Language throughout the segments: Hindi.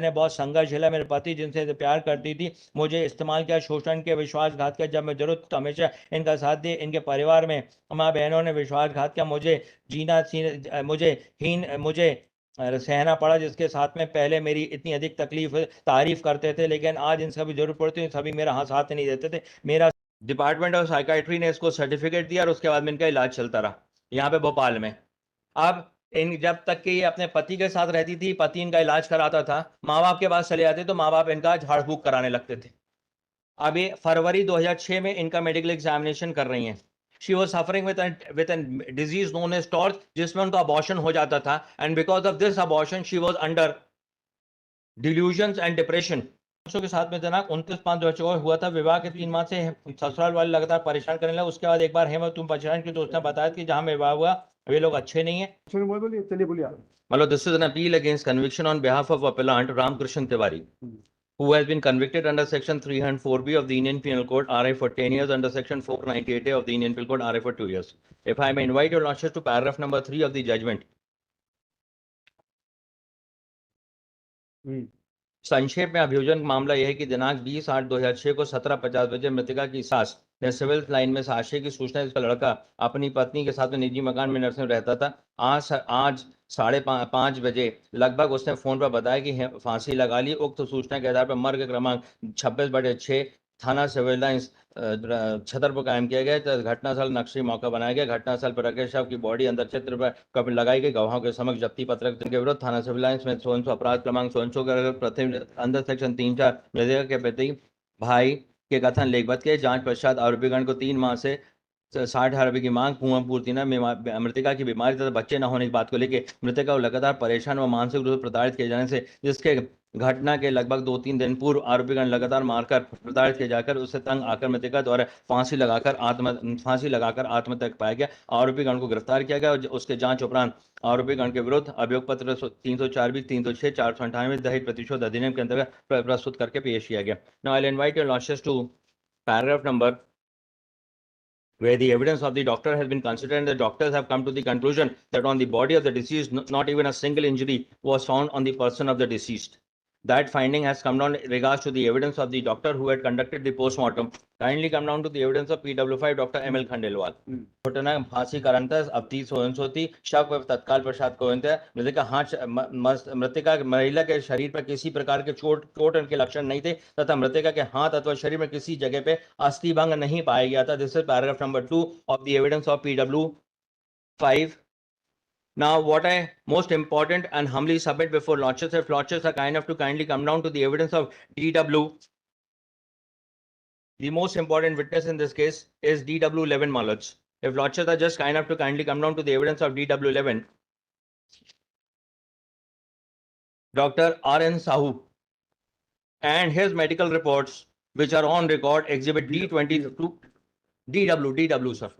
मैंने बहुत संघर्ष झेला। मेरे पति जिनसे प्यार करती थी मुझे इस्तेमाल किया, शोषण किया, विश्वासघात किया। जब मैं जरूरत तो हमेशा इनका साथ दिए। इनके परिवार में माँ बहनों ने विश्वासघात किया। मुझे सहना पड़ा, जिसके साथ में पहले मेरी इतनी अधिक तकलीफ तारीफ करते थे, लेकिन आज इन सभी जरूरत पड़ती है सभी मेरा साथ नहीं देते थे। मेरा डिपार्टमेंट ऑफ साइकाइट्री ने इसको सर्टिफिकेट दिया और उसके बाद में इनका इलाज चलता रहा यहाँ पे भोपाल में। अब इन जब तक कि ये अपने पति के साथ रहती थी, पति इनका इलाज कराता था, माँ बाप के पास चले जाते तो माँ बाप इनका झाड़ फूक कराने लगते थे। अभी फरवरी 2006 में इनका मेडिकल एग्जामिनेशन कर रही हैं। She was suffering with an disease known as TORCH, जिसमें उनका अबॉर्शन हो जाता था, and because of this abortion she was under delusions and depression. के साथ में जनाब 29/5/2004 को हुआ था। विवाह के 3 माह से ससुराल वाले लगातार परेशान करने लगे। उसके बाद एक बार हेमंत तुम परेशान क्यों, तो उसने बताया कि जहां विवाह हुआ वे लोग अच्छे नहीं है। चलिए बोलिए। मतलब this is an appeal against conviction on behalf of appellant Ramkrishnan Tiwari, who has been convicted under section 304B of the Indian Penal Code RI for 10 years, under section 498A of the Indian Penal Code RI for 2 years. If I may invite your lordship to paragraph number 3 of the judgment. संक्षेप में अभियोजन मामला यह है कि दिनांक 20/8/2006 को 17:50 बजे मृतका की सास ने सिविल लाइन में आशय की सूचना इसका लड़का अपनी पत्नी के साथ में निजी मकान में नर्सिंग रहता था। आज 5:30 बजे लगभग उसने फोन पर बताया कि फांसी लगा ली। उक्त सूचना के आधार पर मर्ग क्रमांक 26/6 थाना सिविल लाइन्स छतरपुर कायम किया गया। तो घटनास्थल नक्शे मौका बनाया गया। घटनास्थल पर रखे शव की बॉडी अंदर चित्र पर कब्र लगाई गई। गवाहों के समक्ष जब्ती पत्रक के विरुद्ध थाना सिविल लाइन्स में सोनसो अपराध क्रमांक सोनसो का प्रथम अंदर सेक्शन 3-4 मृतका के प्रति भाई के कथन लेखबद्ध के जांच पश्चात आरोपीगण को 3 माह से 60,000 रुपए की मांग कुआं पूर्ति न मृतका की बीमारी तथा बच्चे न होने की बात को लेकर मृतका को लगातार परेशान व मानसिक रूप से प्रताड़ित किए जाने से, जिसके घटना के लगभग 2-3 दिन पूर्व आरोपीगण लगातार मारकर प्रताड़ित किए जाकर उससे तंग आकर मृतका द्वारा फांसी लगाकर आत्महत्या पाया गया। आरोपीगण को गिरफ्तार किया गया और उसके जांच उपरांत आरोपीगण के विरुद्ध अभियोग पत्र 304 306 498 दहेज प्रतिशोध अधिनियम के अंतर्गत प्रस्तुत करके पेश किया गया। Now I will invite your lordship to paragraph number where the evidence of the doctor has been considered and the doctors have come to the conclusion that on the body of the deceased not even a single injury was found on the person of the deceased. That finding has come down in regards to the evidence of the doctor who had conducted the post-mortem. Kindly come down to the evidence of PW5 Dr. M.L. Khandelwal. घटना फांसी कारणतः अवधि सोती शव पर तत्काल प्रसाद को मृतका महिला के शरीर पर किसी प्रकार के चोट के लक्षण नहीं थे तथा मृतका के हाथ अथवा शरीर में किसी जगह पे अस्थि भंग नहीं पाया गया था। This is paragraph number 2 of the evidence of PW5. Now, what I most important and humbly submit before lordships, if lordships are kind enough to kindly come down to the evidence of DW, the most important witness in this case is DW11 Malaj. If lordships are just kind enough to kindly come down to the evidence of DW11, Dr. R.N. Sahu and his medical reports, which are on record, exhibit D22, DW, sir.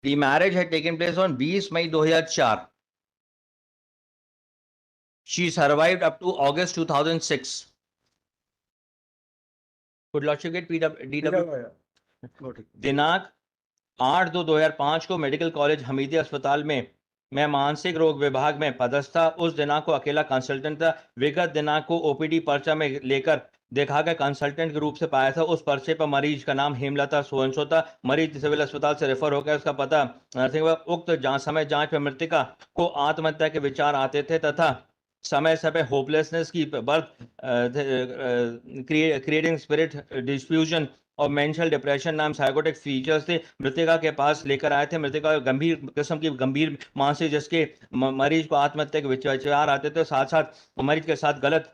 The marriage had taken place on 20 May 2004. She survived up to August 2006. Could lordship get DW? दिनांक 8/2/2005 को मेडिकल कॉलेज हमीदिया अस्पताल में मैं मानसिक रोग विभाग में पदस्थ था। उस दिनांक को अकेला कंसल्टेंट था। विगत दिनांक को ओपीडी पर्चा में लेकर देखा गया कंसल्टेंट के रूप से पाया था। उस पर्चे पर मरीज का नाम हेमलता सोनसो था। मरीज सिविल अस्पताल से रेफर हो गया। उसका पता उक्त समय जांच में मृतका को आत्महत्या के विचार आते थे तथा समय समय होपलेसनेस की बर्थ क्रिएटिंग स्पिरिट डिफ्यूजन और मेंटल डिप्रेशन नाम साइकोटिक फीचर्स थे। मृतका के पास लेकर आए थे। मृतका गंभीर किस्म की गंभीर मानसिक जिसके मरीज को आत्महत्या के विचार आते थे, साथ साथ मरीज के साथ गलत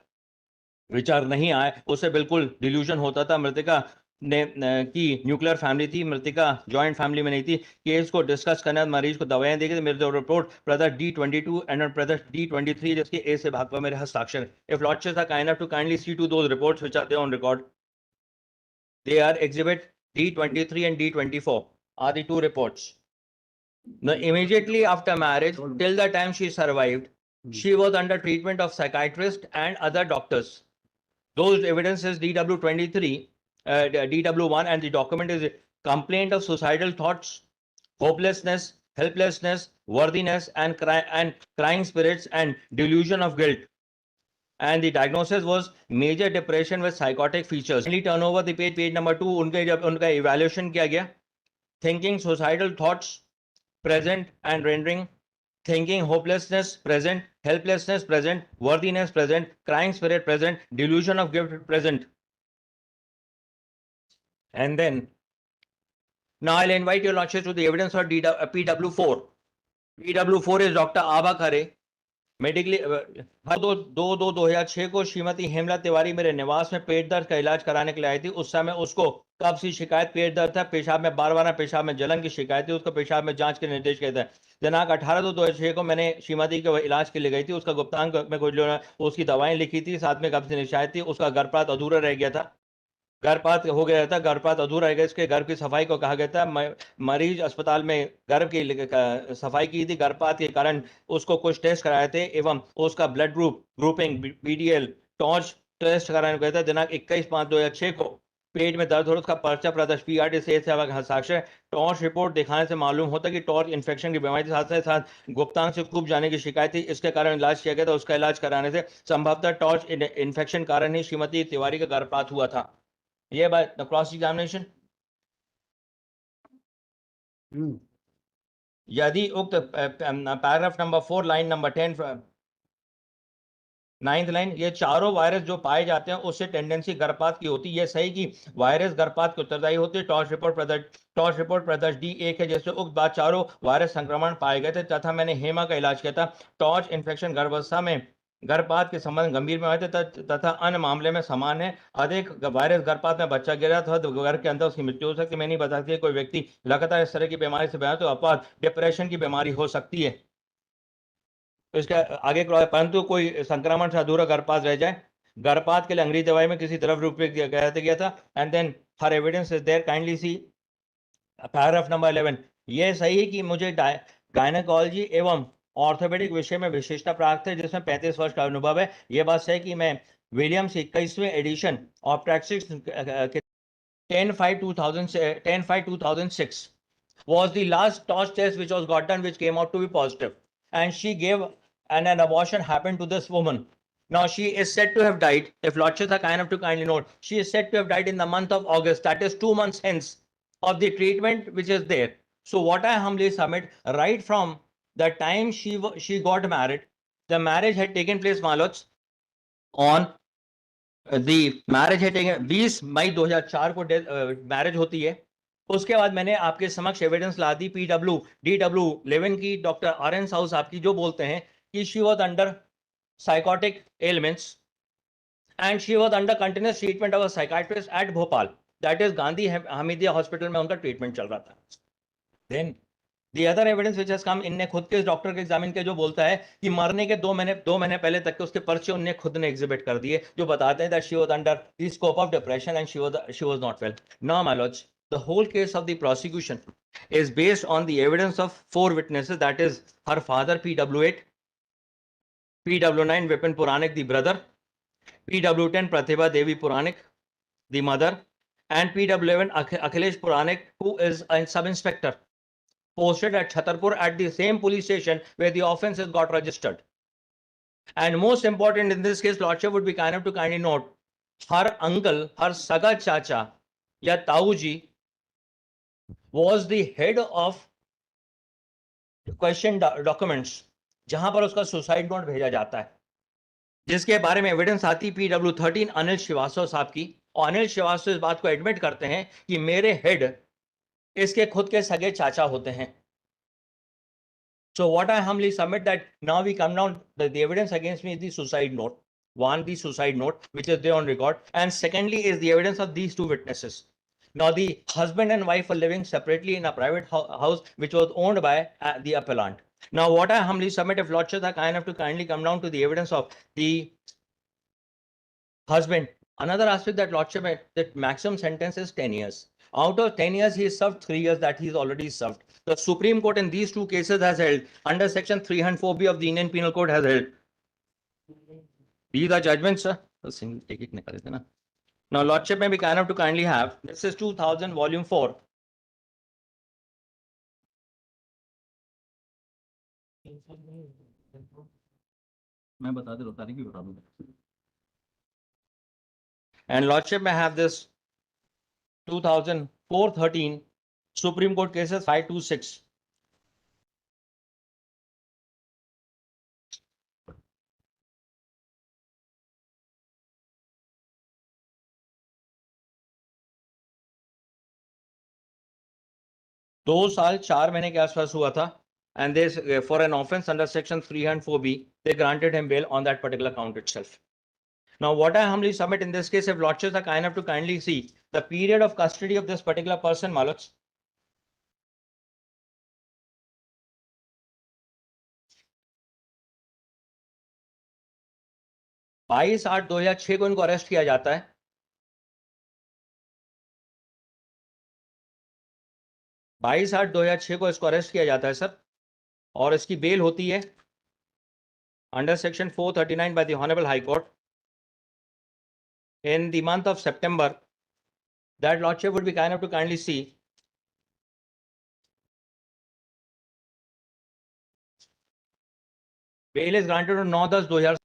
विचार नहीं आए, उसे बिल्कुल डिल्यूजन होता था। मृतका ने की न्यूक्लियर फैमिली थी, मृतका जॉइंट फैमिली में नहीं थी। केस को डिस्कस करने मरीज को दवाएं दी गई। मेरे report brother D22 and brother D23 जिसके ए से भाग पर मेरे हस्ताक्षर। If lordships are kind enough to kindly see to those reports which are there on record, they are exhibit D23 and D24 are the two reports. Now immediately after marriage till the time she survived, she was under treatment of psychiatrist and other doctors. Those evidences DW23, DW1, and the document is complaint of suicidal thoughts, hopelessness, helplessness, worthiness, and crying spirits and delusion of guilt. And the diagnosis was major depression with psychotic features. Finally, turn over the page number 2. उनके जब उनका evaluation किया गया, thinking suicidal thoughts present and rendering, thinking hopelessness present, helplessness present, worthiness present, crying spirit present, delusion of guilt present. And then now I'll invite your lordship to the evidence for PW4. PW4 is Dr. Aba Khare. Medically 2/2/2006 को श्रीमती हेमला तिवारी मेरे निवास में पेट दर्द का इलाज कराने के लिए आई थी। उस समय उसको कब सी शिकायत पेट दर्द था, पेशाब में बार-बार पेशाब में जलन की शिकायत थी। उसको पेशाब में जांच के निर्देश किए थे। दिनांक 18/2/2006 को मैंने श्रीमती के इलाज के लिए गई थी। उसका गुप्तांक में कुछ उसकी दवाएं लिखी थी, साथ में कब्ज की शिकायत थी। उसका गर्भपात अधूरा रह गया था, गर्भपात हो गया था, गर्भपात अधूरा रह गया। इसके गर्भ की सफाई को कहा गया था। मरीज अस्पताल में गर्भ की सफाई की थी। गर्भपात के कारण उसको कुछ टेस्ट कराए थे एवं उसका blood grouping BDL TORCH test कराने को गया था। दिनांक 21/5/2006 को पेट में दर्द हो, उसका पर्चा प्रदर्श पीआरटी से हस्ताक्षर। टॉर्च रिपोर्ट दिखाने से मालूम होता कि टॉर्च इन्फेक्शन की बीमारी के साथ गुप्तांग से खूब जाने की शिकायत थी। इसके कारण इलाज किया गया था। उसका इलाज कराने से संभवतः टॉर्च इन्फेक्शन कारण ही श्रीमती तिवारी का गर्भपात हुआ था। ये बात क्रॉस एग्जामिनेशन। यदि उक्त paragraph number 4 line number 10 9th line, ये चारों वायरस जो पाए जाते हैं उससे टेंडेंसी गर्भपात की होती है। ये सही कि वायरस गर्भपात के उत्तरदायी होते हैं। टॉर्च रिपोर्ट प्रदर्श D1 है। जैसे उक्त बात चारों वायरस संक्रमण पाए गए थे तथा मैंने हेमा का इलाज किया था। टॉर्च इन्फेक्शन गर्भावस्था में गर्भपात के संबंध गंभीर में आए थे तथा अन्य मामले में समान है। अधिक वायरस गर्भपात में बच्चा गिरा था तो गर्भ के अंदर उसकी मृत्यु हो सकती है। मैं नहीं बता सकती कोई व्यक्ति लगातार इस तरह की बीमारी से बचा तो अपवाद डिप्रेशन की बीमारी हो सकती है। तो इसका आगे परंतु कोई संक्रमण से अधूरा गर्भपात रह जाए, गर्भपात के लिए अंग्रेजी दवाई में किसी द्रव रूप में गया था। And then her evidence is there, kindly see paragraph number 11। ये सही है कि मुझे गायनेकोलॉजी एवं ऑर्थोपेडिक विषय में विशेषता प्राप्त है जिसमें 35 वर्ष का अनुभव है। यह बात सही कि मैं Williams 21वें addition ऑप्टैक्टिक्स 10/5/2006 was the last torch test which was got done, which came out to be positive, and she gave and an abortion happened to this woman. Now she is said to have died, if lordships are kind enough to kindly note, she is said to have died in the month of August, that is 2 months hence of the treatment which is there. So what I humbly submit, right from the time she got married, the marriage had taken place, Malots, on the marriage had taken 20 मई 2004 को मैरिज होती है। उसके बाद मैंने आपके समक्ष एविडेंस ला दी DW11 की, डॉक्टर RN साहू साहब की, जो बोलते हैं कि she was under psychotic elements and she was under continuous treatment of a psychiatrist at Bhopal, that is Gandhi Hamidia hospital में उनका ट्रीटमेंट चल रहा था। Then The other evidence which has come, इनने खुद के डॉक्टर के एग्जामिन के जो बोलता है कि मरने के 2 महीने पहले तक के उसके पर्चे उनने खुद ने एग्जिबिट कर दिए जो बताते हैं that she was under the scope of depression and she was not well. Now my lords, the whole case of the prosecution is based on the evidence of 4 witnesses, that is her father PW8, PW9 Vipin Puranik the brother, PW10 Pratibha Devi Puranik the mother, and PW11 Akhilesh Puranik, who is a sub-inspector posted at Chhatarpur at the same police station where the offences got registered. And most important in this case, lordship would be kind enough to kindly note, her uncle, her saga chacha, ya Tauji, was the head of question documents, जहां पर उसका सुसाइड नोट भेजा जाता है, जिसके बारे में एविडेंस आती PW13 अनिल श्रीवास्तव साहब की। और अनिल श्रीवास्तव इस बात को एडमिट करते हैं कि मेरे हेड इसके खुद के सगे चाचा होते हैं। So what I humbly submit that now we come down, the evidence against me is the suicide note. One, the suicide note, which is there on record. And secondly is the evidence of these 2 witnesses. Now the husband and wife are living separately in a private house, which was owned by the appellant. Now what I humbly submit, if lordships are kind enough to kindly come down to the evidence of the husband. Another aspect that lordship, that maximum sentence is 10 years. Out of 10 years, he served 3 years that he's already served. The Supreme Court in these 2 cases has held, under section 304B of the Indian Penal Code has held. These are judgments, sir. Now, lordship may be kind enough to kindly have, this is 2000 volume 4. मैं बता दे तारीख भी बता दूंगा. And Lordship may have this 2004-13 Supreme Court cases 526. दो साल 4 महीने के आसपास हुआ था. And this for an offense under section 304B, they granted him bail on that particular count itself. Now, what I humbly submit in this case, if Lordships are kind enough to kindly see the period of custody of this particular person, Malots. बाईस 8/2006 को इनको अरेस्ट किया जाता है. 22/8/2006 को इसको अरेस्ट किया जाता है सर, और इसकी बेल होती है under section 439 by the honourable high court in the month of September. That Lordship would be kind enough to kindly see bail is granted on 9/10/2000.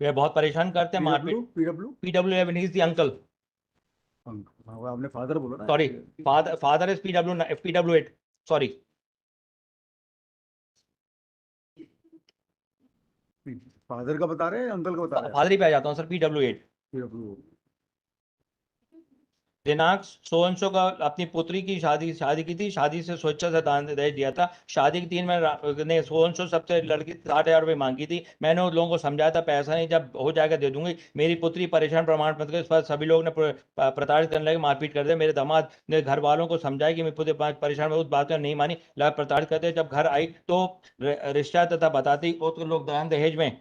वे बहुत परेशान करते हैं मारपीट. PW11 is the uncle. आपने फादर बोला ना. Sorry, father is PW8. Sorry. Father का बता रहे हैं, अंकल का बता रहे हैं? फादर ही पे आ जाता हूँ सर. PW8 दिनांक सो का अपनी पुत्री की शादी की थी. शादी से स्वेच्छा से दान दहेज दिया था. शादी के 3 महीने ने सो सबसे लड़की 60,000 रुपये मांगी थी. मैंने उन लोगों को समझाया था पैसा नहीं, जब हो जाएगा दे दूंगी. मेरी पुत्री परेशान प्रमाण पत्र इस पर सभी लोग ने प्रताड़ित करने लगे, मारपीट कर दे. मेरे दामाद ने घर वालों को समझाया कि मेरी पुत्री परेशान, उस बात में नहीं मानी, लगा प्रताड़ित करते. जब घर आई तो रिश्ता तथा बताती वो तो लोग दान दहेज में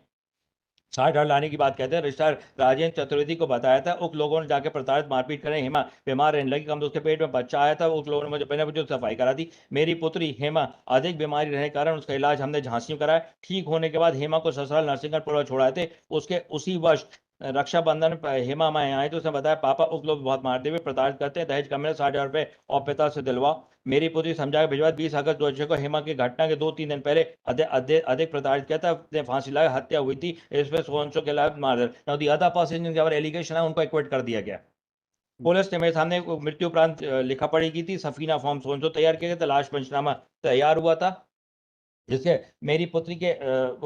60,000 लाने की बात कहते हैं. रिश्तेदार राजेंद्र चतुर्वेदी को बताया था. उन लोगों ने जाके प्रताड़ित मारपीट करें. हेमा बीमार रहने लगी, कम तो उसके पेट में बच्चा आया था. उस लोगों ने मुझे सफाई करा दी. मेरी पुत्री हेमा अधिक बीमारी रहने के कारण उसका इलाज हमने झांसी में कराया. ठीक होने के बाद हेमा को ससुराल नरसिंहगढ़ छोड़ाए थे. उसके उसी वर्ष रक्षाबंधन हेमा माए आए तो उसने बताया पापा उस लोग बहुत मारते हुए प्रताड़ित करते हैं, दहेज कम में 60,000 रुपए और पिता से दिलवाओ. मेरी पुत्री समझा भिजवा. 20 अगस्त 2006 को हेमा की घटना के 2-3 दिन पहले अधिक प्रताड़ित किया था. फांसी लगा, हत्या हुई थी. इसमें सोनसो के खिलाफ मार. नाउ द अदर पर्सन जिनके एलिगेशन है उनको एक्विट कर दिया गया. पुलिस ने मेरे सामने मृत्यु उपरांत लिखा पढ़ी की थी. सफीना फॉर्म सोनसो तैयार किया गया था. लाश पंचनामा तैयार हुआ था जिससे मेरी पुत्री के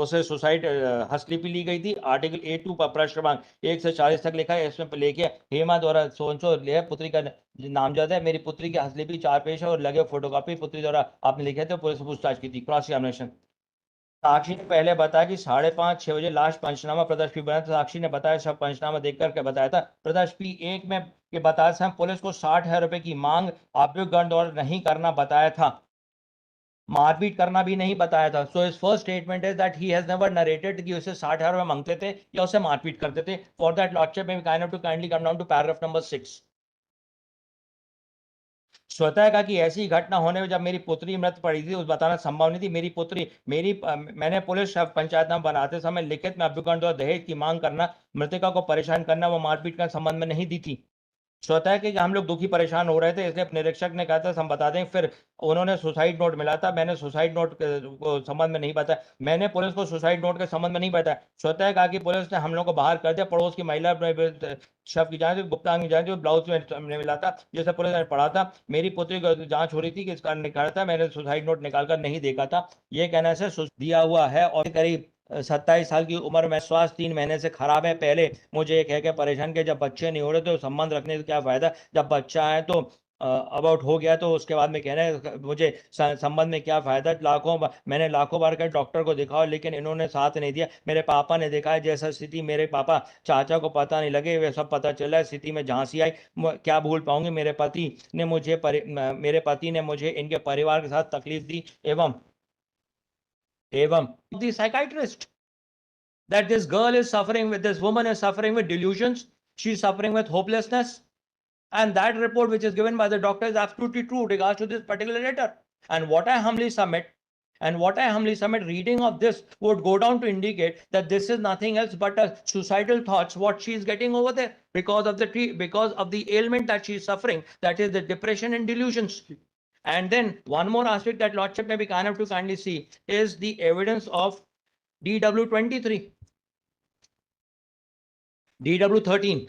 उसे सुसाइड हस्तलिपि ली गई थी. आर्टिकल 82 पर प्रश्न क्रमांक 1 से 40 तक लिखा है. इसमें लेके हेमा द्वारा सोनसो ले पुत्री का नामजद है. मेरी पुत्री की हस्तलिपि 4 पेश है और लगे फोटोकॉपी पुत्री द्वारा आपने लिखे थे. पुलिस पूछताछ की थी. Cross examination. साक्षी ने पहले बताया कि 5:30-6 बजे लाश पंचनामा प्रदर्श पी बना था. साक्षी ने बताया सब पंचनामा देखकर के बताया था. प्रदर्श P 1 में के बताया था पुलिस को 60,000 रुपए की मांग अभ्युगण द्वारा नहीं करना बताया था, मारपीट करना भी नहीं बताया था. So his first statement is that he has never narrated कि उसे 60,000 रुपए मांगते थे या उसे मारपीट करते थे. For that lordship may kind to kindly come down to paragraph number 6. स्वतः का कि ऐसी घटना होने में जब मेरी पुत्री मृत पड़ी थी उस बताना संभव नहीं थी. मेरी पुत्री मैंने पुलिस पंचायतनामा बनाते समय लिखित में अभ्युगण द्वारा दहेज की मांग करना, मृतका को परेशान करना व मारपीट का संबंध में नहीं दी थी. स्वतः कि हम लोग दुखी परेशान हो रहे थे इसलिए निरीक्षक ने कहा था हम बता दें. फिर उन्होंने सुसाइड नोट मिला था. मैंने सुसाइड नोट को संबंध में नहीं बताया. मैंने पुलिस को सुसाइड नोट के संबंध में नहीं बताया. स्वतः कहा कि पुलिस ने हम लोग को बाहर कर दिया. पड़ोस की महिला शव की जांच गुप्तांग की जांच जो ब्लाउज में मिला था जिसे पुलिस ने पढ़ा था. मेरी पुत्री को जांच हो रही थी कि इस कारण निकाला था. मैंने सुसाइड नोट निकालकर नहीं देखा था. ये कहना से दिया हुआ है. और करीब 27 साल की उम्र में स्वास्थ्य 3 महीने से खराब है. पहले मुझे कह के परेशान किया जब बच्चे नहीं हो रहे तो संबंध रखने से क्या फायदा, जब बच्चा है तो अबाउट हो गया तो उसके बाद में कह रहे हैं मुझे संबंध में क्या फायदा. मैंने लाखों बार कहा डॉक्टर को दिखाओ लेकिन इन्होंने साथ नहीं दिया. मेरे पापा ने देखा है जैसा स्थिति मेरे पापा चाचा को पता नहीं लगे वे सब पता चला. स्थिति में झांसी आई. क्या भूल पाऊंगी. मेरे पति ने मुझे इनके परिवार के साथ तकलीफ दी एवं the psychiatrist that this woman is suffering with delusions, she's suffering with hopelessness, and that report which is given by the doctor is absolutely true regards to this particular letter. And what I humbly submit, reading of this would go down to indicate that this is nothing else but a suicidal thoughts what she is getting over there because of the ailment that she is suffering, that is the depression and delusions. And then one more aspect that Lordship may be kind enough to kindly see is the evidence of DW 23, DW 13.